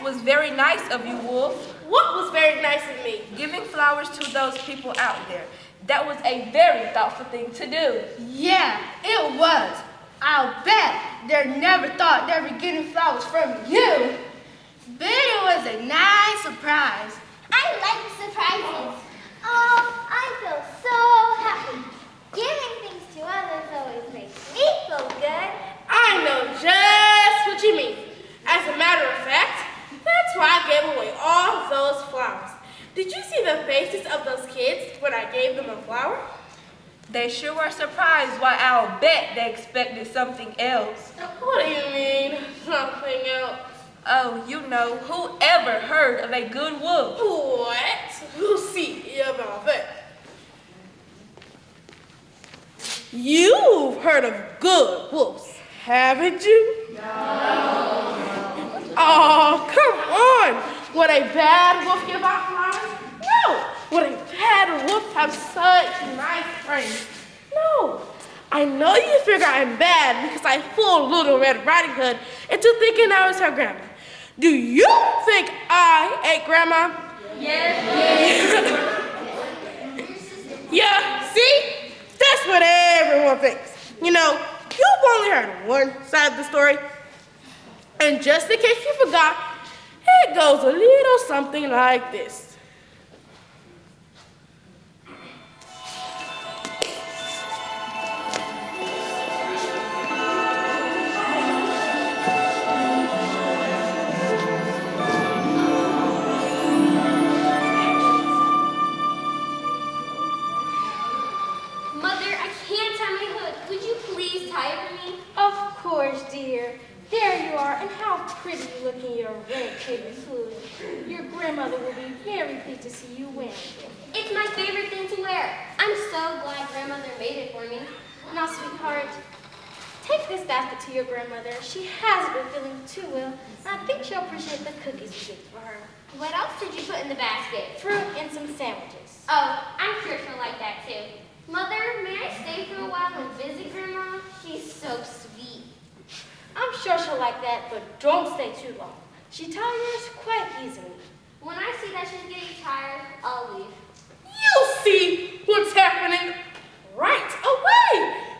was very nice of you, Wolf. What was very nice of me? Giving flowers to those people out there. That was a very thoughtful thing to do. Yeah, it was. I'll bet they never thought they'd be getting flowers from you. But it was a nice surprise. I like surprises. Oh, I feel so happy. Giving things to others always makes me feel good. I know just what you mean. As a matter of fact, that's why I gave away all those flowers. Did you see the faces of those kids when I gave them a flower? They sure were surprised. Why, I'll bet they expected something else. What do you mean, something else? Oh, you know, who ever heard of a good wolf? What? We'll see about that. You've heard of good wolves, haven't you? No. Oh, come on. Would a bad wolf give out flowers? No. Would a bad wolf have such nice friends? No. I know you figure I'm bad because I fooled Little Red Riding Hood into thinking I was her grandma. Do you think I ate grandma? Yes. Yeah, see? That's what everyone thinks. You know, you've only heard one side of the story. And just in case you forgot, it goes a little something like this. And how pretty you look in your red paper hood. Your grandmother will be very pleased to see you wearing it. It's my favorite thing to wear. I'm so glad grandmother made it for me. Now, sweetheart, take this basket to your grandmother. She hasn't been feeling too well, and I think she'll appreciate the cookies you did for her. What else did you put in the basket? Fruit and some sandwiches. Oh, I'm sure she'll like that too. Mother, may I stay for a while and visit Grandma? She's so sweet. I'm sure she'll like that, but don't stay too long. She tires quite easily. When I see that she's getting tired, I'll leave. You see what's happening right away.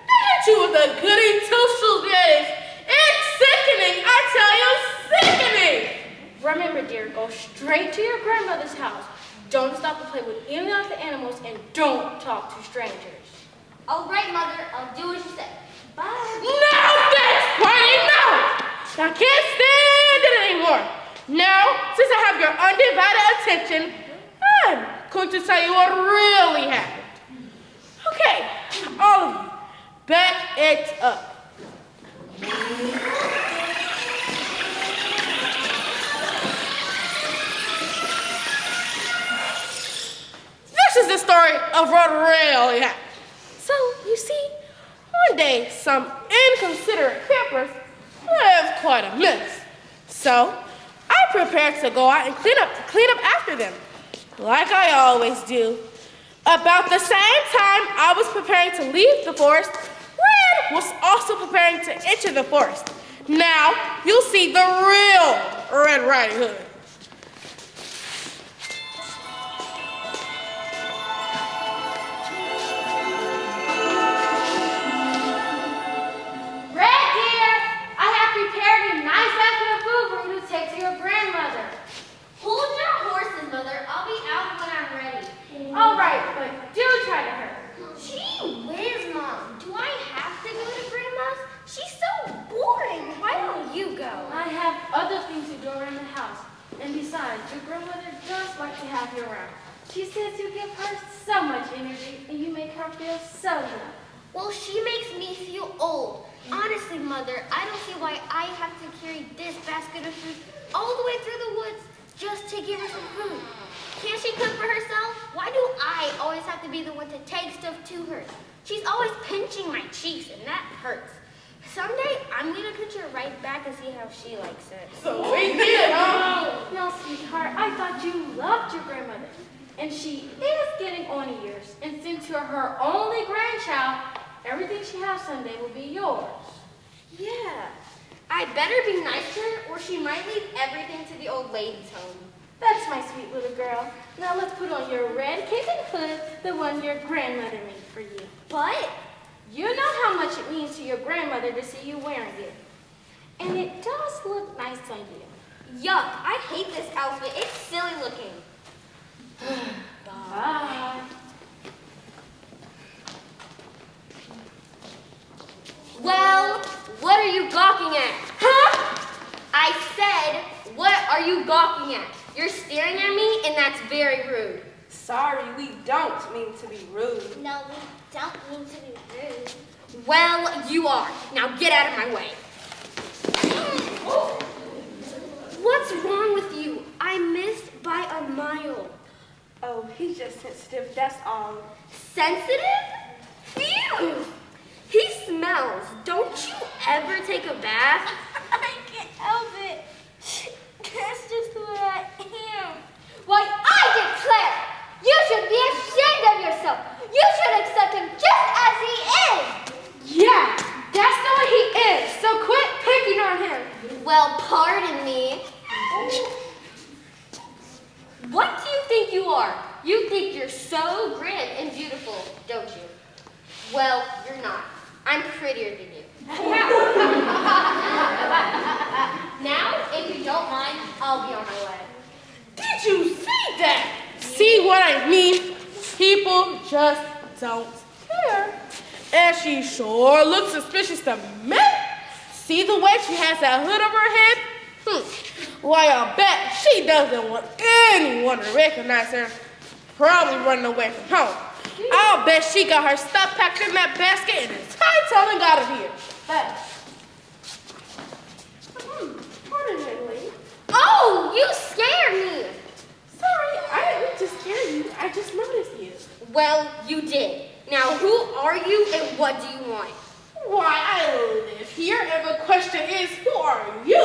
They hit you with a goody two-shoes days. It's sickening, I tell you, sickening. Remember, dear, go straight to your grandmother's house. Don't stop to play with any of the animals, and don't talk to strangers. All right, Mother, I'll do what you say. Bye. Now that's quite enough. I can't stand it anymore. Now, since I have your undivided attention, I'm going to tell you what really happened. Okay, all of you, back it up. This is the story of what really happened. So, you see, one day, some inconsiderate campers left quite a mess. So, I prepared to go out and clean up after them, like I always do. About the same time I was preparing to leave the forest, Red was also preparing to enter the forest. Now, you'll see the real Red Riding Hood. Hold your horses, Mother. I'll be out when I'm ready. All right, but do try to hurry. Gee whiz, Mom. Do I have to go to Grandma's? She's so boring. Why don't you go? I have other things to do around the house. And besides, your grandmother does like to have you around. She says you give her so much energy and you make her feel so young. Well, she makes me feel old. Honestly, Mother, I don't see why I have to carry this basket of food all the way through the woods just to give her some food. Can't she cook for herself? Why do I always have to be the one to take stuff to her? She's always pinching my cheeks, and that hurts. Someday, I'm going to pinch her right back and see how she likes it. So we did, huh? No, sweetheart, I thought you loved your grandmother. And she is getting on in years. And since you're her only grandchild, everything she has someday will be yours. Yeah, I I better be nice to her or she might leave everything to the old lady's home. That's my sweet little girl. Now let's put on your red cape and hood, the one your grandmother made for you. But You know how much it means to your grandmother to see you wearing it. And it does look nice on you. yuck, I hate this outfit. It's silly looking. Bye. Well, what are you gawking at? Huh? I said, what are you gawking at? You're staring at me, and that's very rude. Sorry, we don't mean to be rude. No, we don't mean to be rude. Well, you are. Now get out of my way. What's wrong with you? I missed by a mile. Oh, he's just sensitive, that's all. Sensitive? Phew! He smells. Don't you ever take a bath? I can't help it. That's just who I am. Why, I declare, you should be ashamed of yourself. You should accept him just as he is. Yeah, that's the way he is. So quit picking on him. Well, pardon me. What do you think you are? You think you're so grand and beautiful, don't you? Well, you're not. I'm prettier than you. Now, if you don't mind, I'll be on my way. Did you see that? See what I mean? People just don't care. And she sure looks suspicious to me. See the way she has that hood over her head? Why, I'll bet she doesn't want anyone to recognize her. Probably running away from home. I'll bet she got her stuff packed in that basket and is hightailing out of here. Pardon me, lady. Oh, you scared me. Sorry, I didn't mean to scare you. I just noticed you. Well, you did. Now, who are you and what do you want? Why, I live here, and the question is, who are you?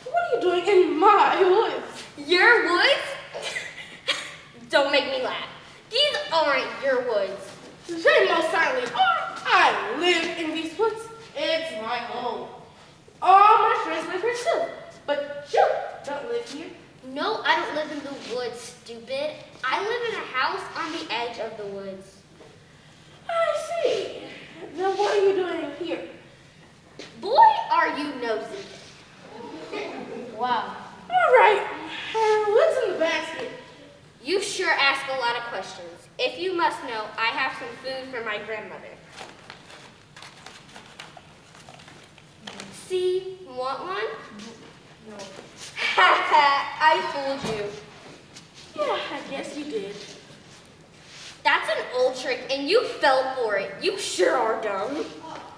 What are you doing in my woods? Your woods? Don't make me laugh. These aren't your woods. They most certainly are. I live in these woods. It's my home. All my friends live here too, but you don't live here. No, I don't live in the woods, stupid. I live in a house on the edge of the woods. I see. Then what are you doing here? Boy, are you nosy. Wow. All right. What's in the basket? You sure ask a lot of questions. If you must know, I have some food for my grandmother. See, want one? No. Ha ha, I fooled you. Yeah, I guess you did. That's an old trick, and you fell for it. You sure are dumb.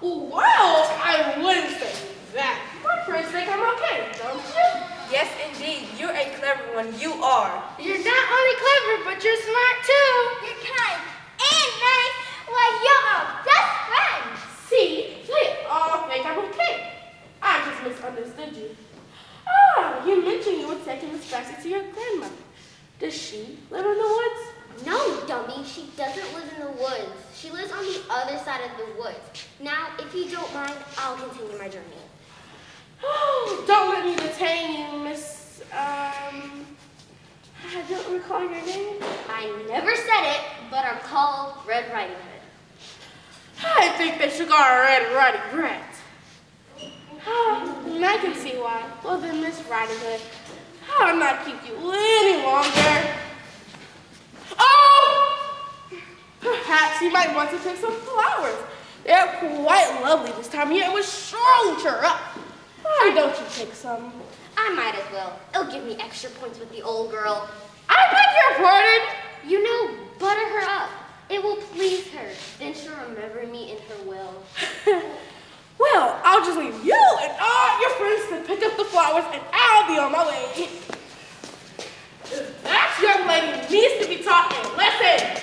Well, I wouldn't say that. My friends think I'm okay, don't you? Yes, indeed, you're a clever one, you are. You're not only clever, but you're smart too. You're kind and nice. Like you're our best friend. See, they all think I'm okay. I just misunderstood you. You mentioned you were taking this basket to your grandmother. Does she live in the woods? No, dummy, she doesn't live in the woods. She lives on the other side of the woods. Now, if you don't mind, I'll continue my journey. Oh, don't let me detain you, Miss, I don't recall your name. I never said it, but I'm called Red Riding Hood. I think they should call her Red Riding Rat. And I can see why. Well then, Miss Riding Hood, I'll not keep you any longer. Oh! Perhaps you might want to pick some flowers. They're quite lovely this time of year and will surely cheer up. Why don't you take some? I might as well. It'll give me extra points with the old girl. I beg your pardon. You know, butter her up. It will please her. Then she'll remember me in her will. Well, I'll just leave you and all your friends to pick up the flowers and I'll be on my way. That young lady needs to be taught a lesson.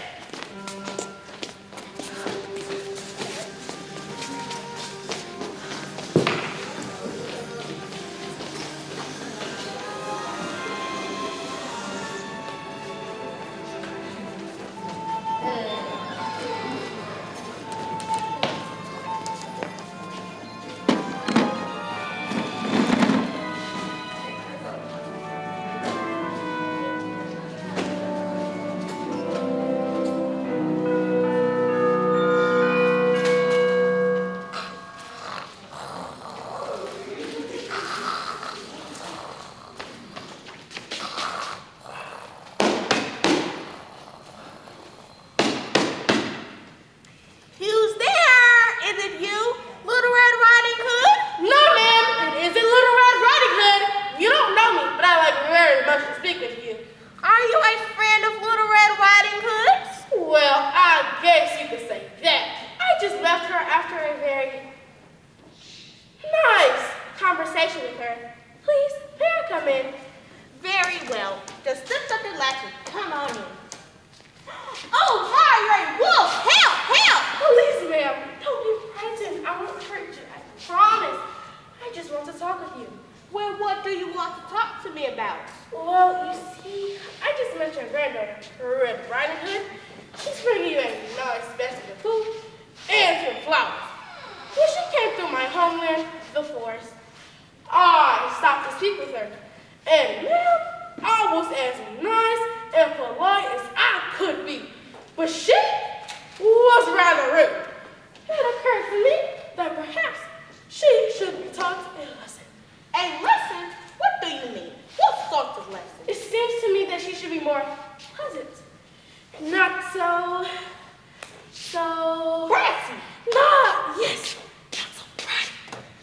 conversation with her. Please, may I come in? Very well. Just lift up the latch and come on in. Oh, my wolf! Help! Help! Please, ma'am, don't be frightened. I won't hurt you. I promise. I just want to talk with you. Well, what do you want to talk to me about? Well, you see, I just met your granddaughter, Red Riding Hood. She's bringing you a nice basket of food and some flowers. When she came through my homeland, the forest, I stopped to speak with her. And ma'am, I was as nice and polite as I could be. But she was rather rude. It occurred to me that perhaps she should be taught a lesson. A lesson? What do you mean? What sort of lesson? It seems to me that she should be more pleasant. Not so Brassy. Yes, not so bright.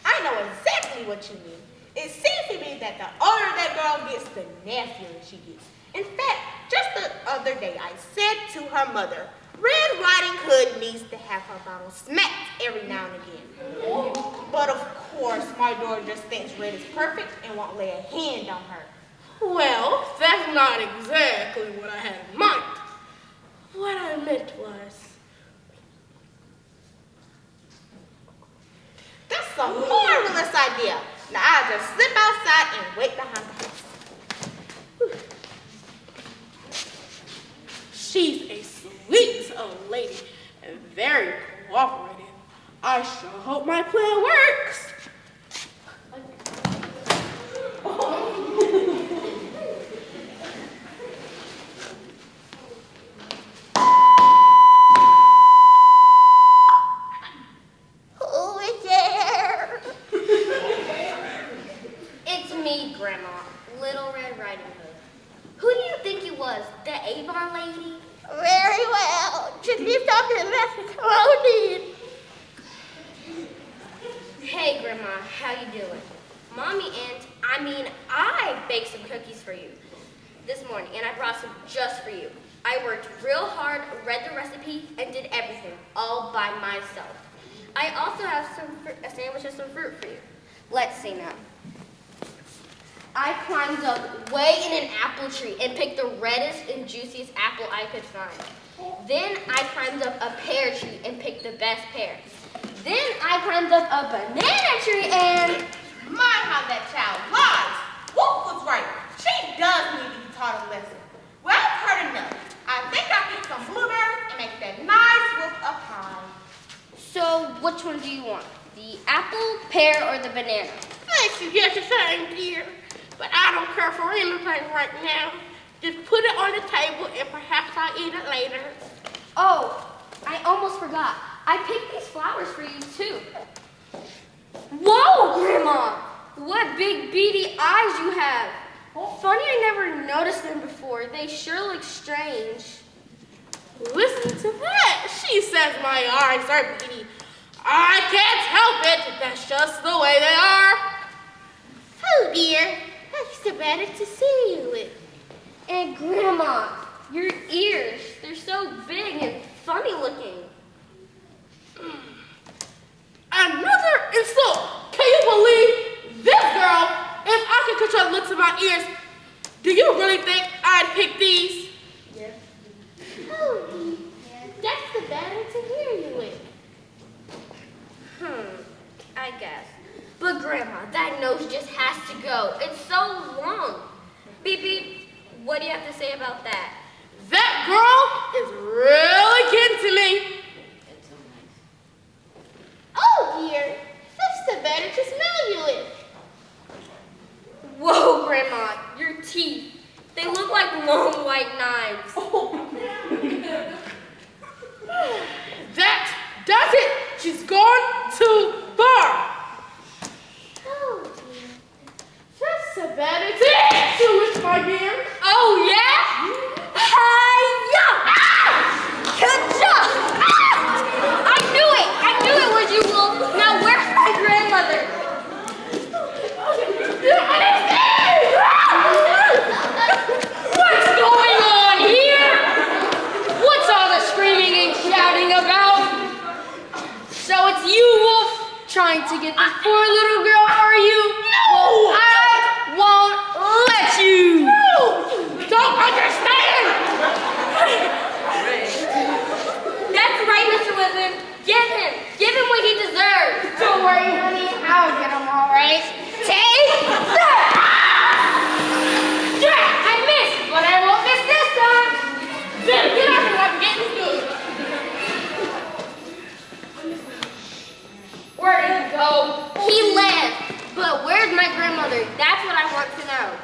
I know exactly what you mean. It seems to me that the older that girl gets, the nastier she gets. In fact, just the other day, I said to her mother, Red Riding Hood needs to have her bottle smacked every now and again. But of course, my daughter just thinks Red is perfect and won't lay a hand on her. Well, that's not exactly what I had in mind. What I meant was... That's a marvelous idea. Now I'll just slip outside and wait behind the house. She's a sweet old lady and very cooperative. I sure hope my plan works. Who is there? It's me, Grandma, Little Red Riding Hood. Who do you think it was? The Avon lady? Very well. Just lift up and let it come on in. Hey, Grandma, how you doing? Mommy and, I baked some cookies for you this morning, and I brought some just for you. I worked real hard, read the recipe, and did everything all by myself. I also have a sandwich and some fruit for you. Let's see now. I climbed up way in an apple tree and picked the reddest and juiciest apple I could find. Then I climbed up a pear tree and picked the best pear. Then I climbed up a banana tree and... My, how that child lies. Wolf was right. She does need to be taught a lesson. Well, I've heard enough. I think I'll pick some blueberries and make that nice wolf a pie. So, which one do you want? The apple, pear, or the banana? Thanks, you get the same, dear. But I don't care for anything right now. Just put it on the table and perhaps I'll eat it later. Oh, I almost forgot. I picked these flowers for you, too. Whoa, Grandma! What big beady eyes you have. Funny I never noticed them before. They sure look strange. Listen to that. She says my eyes are beady. I can't help it. That's just the way they are. Oh, dear. That's the better to see you with. And Grandma, your ears, they're so big and funny looking. Another insult. Can you believe this girl? If I can control the looks of my ears, do you really think I'd pick these? Yes. Oh, that's the better to hear you with. I guess. But Grandma, that nose just has to go. It's so long. Beep, beep. What do you have to say about that? That girl is really getting to me. Oh, dear. That's the better to smell you with. Whoa, Grandma, your teeth. They look like long white knives. That does it. She's gone too far. Oh, dear. That's a better to with my dear. Oh, yeah? Hi-ya! Good job! I knew it was you, Wolf. Now, where's my grandmother? What's going on here? What's all the screaming and shouting about? So it's you, Wolf, trying to get this poor little girl, are you? No, worry, honey. I'll get them all right. Take that! Jack, I missed, but I won't miss this time. Then get off and I'm getting good. Where did he go? He left. But where's my grandmother? That's what I want to know.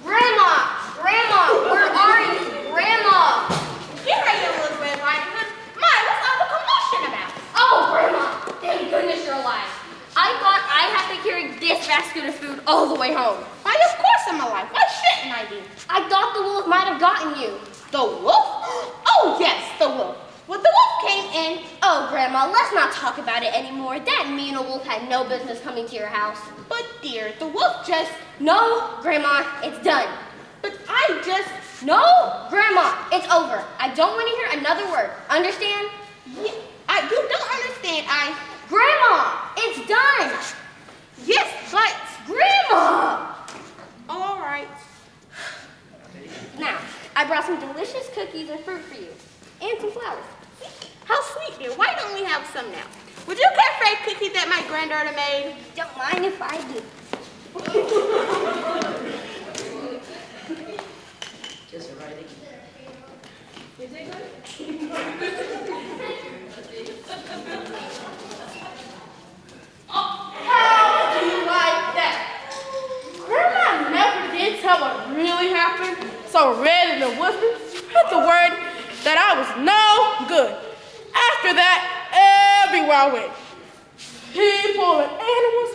Grandma! Grandma! Where are you? Grandma! Here I am, little Red Riding Hood. My, what's all the commotion about? Oh, Grandma! Thank goodness you're alive. I thought I'd have to carry this basket of food all the way home. Why, of course I'm alive. What shouldn't I do? I thought the wolf might have gotten you. The wolf? Oh, yes, the wolf. Well, the wolf came in. Oh, Grandma, let's not talk about it anymore. That mean old wolf had no business coming to your house. But, dear, the wolf just... No, Grandma, it's done. But I just... No, Grandma, it's over. I don't want to hear another word. Understand? Yeah, you don't understand. Grandma, it's done. Yes, but... Grandma! All right. Now, I brought some delicious cookies and fruit for you. And some flowers. How sweet, dear. Why don't we have some now? Would you care for a cookie that my granddaughter made? Don't mind if I do. Just right. Is it good? Oh, how do you like that? Grandma never did tell what really happened, so Red and the Woodsman spread the word that I was no good. After that, everywhere I went, people and animals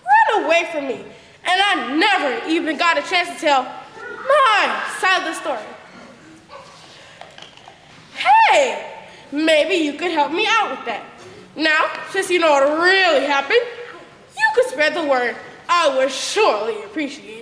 ran away from me, and I never even got a chance to tell my side of the story. Hey, maybe you could help me out with that. Now, since you know what really happened, you could spread the word. I would surely appreciate it.